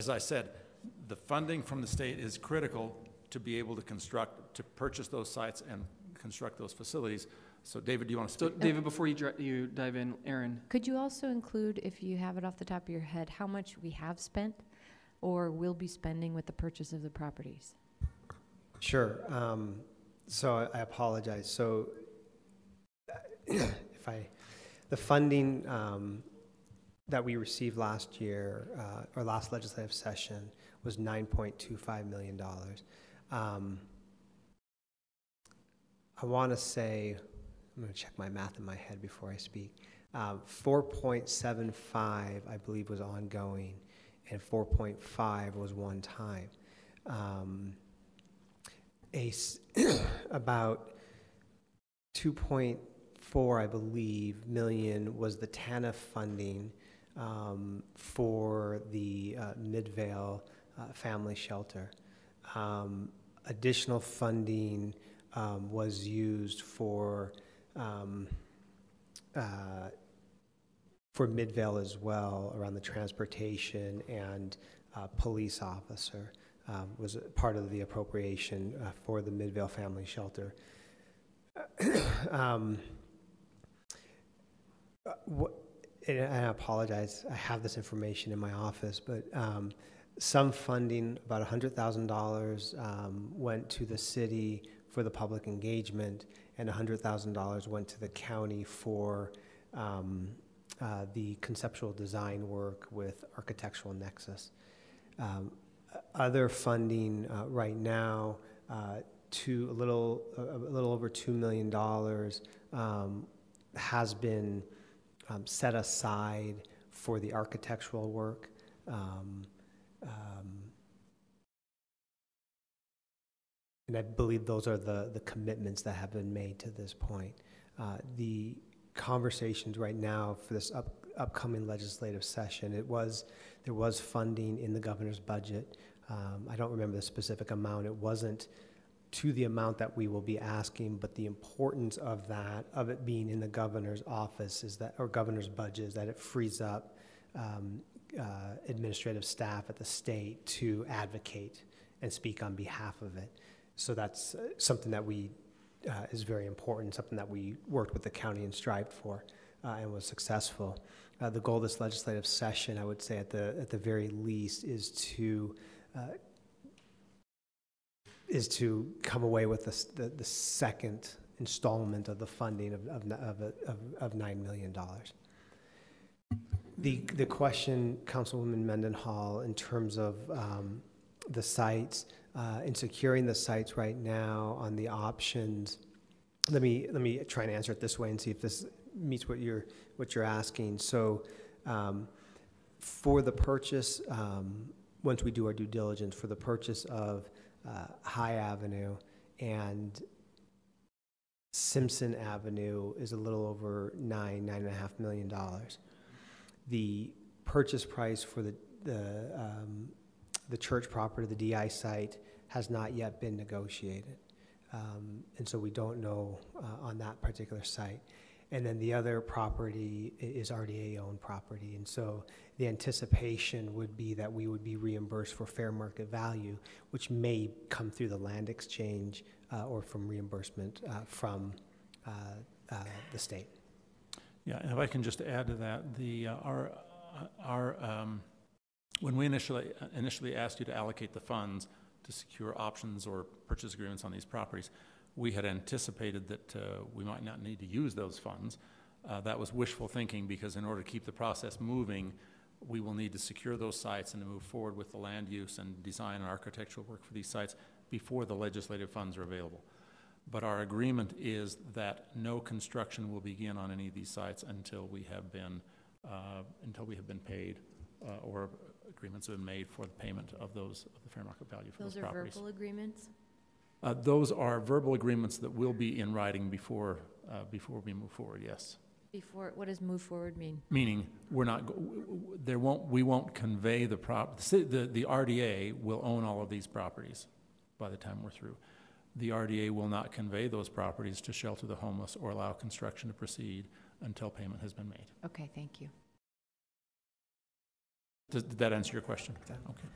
As I said, the funding from the state is critical to be able to purchase those sites and construct those facilities. So David, do you want to speak? So David, before you dive in, Aaron. Could you also include, if you have it off the top of your head, how much we have spent or will be spending with the purchase of the properties? Sure. So I apologize. So the funding that we received last year, or last legislative session, was $9.25 million. I want to say, I'm going to check my math in my head before I speak. 4.75, I believe, was ongoing, and 4.5 was one time. About 2.4, I believe, million was the TANF funding for the Midvale family shelter. Additional funding was used for Midvale as well, around the transportation, and police officer was part of the appropriation for the Midvale family shelter. And I apologize, I have this information in my office, but some funding, about $100,000, went to the city for the public engagement, and $100,000 went to the county for the conceptual design work with Architectural Nexus. Other funding right now, a little over $2 million has been set aside for the architectural work. And I believe those are the commitments that have been made to this point. The conversations right now for this upcoming legislative session, there was funding in the governor's budget. I don't remember the specific amount. It wasn't to the amount that we will be asking, but the importance of it being in the governor's office or governor's budget, is that it frees up administrative staff at the state to advocate and speak on behalf of it. So that's something that is very important, something that we worked with the county and strived for and was successful. The goal of this legislative session, I would say at the very least, is to come away with the second installment of the funding of $9 million. The question, Councilwoman Mendenhall, in terms of the sites, in securing the sites right now on the options, let me try and answer it this way and see if this meets what you're asking. So for the purchase, once we do our due diligence, for the purchase of High Avenue and Simpson Avenue is a little over $9.5 million. The purchase price for the church property, the DI site, has not yet been negotiated. And so we don't know on that particular site. And then the other property is RDA-owned property. And so the anticipation would be that we would be reimbursed for fair market value, which may come through the land exchange or from reimbursement from the state. Yeah, and if I can just add to that, when we initially asked you to allocate the funds to secure options or purchase agreements on these properties, we had anticipated that we might not need to use those funds. That was wishful thinking, because in order to keep the process moving, we will need to secure those sites and to move forward with the land use and design and architectural work for these sites before the legislative funds are available. But our agreement is that no construction will begin on any of these sites until we have been paid or agreements have been made for the payment of the fair market value for those properties. Those are verbal agreements? Those are verbal agreements that will be in writing before we move forward. Yes. What does move forward mean? Meaning we won't convey the property. The RDA will own all of these properties by the time we're through. The RDA will not convey those properties to shelter the homeless or allow construction to proceed until payment has been made. Okay, thank you. Did that answer your question? Yeah. Okay.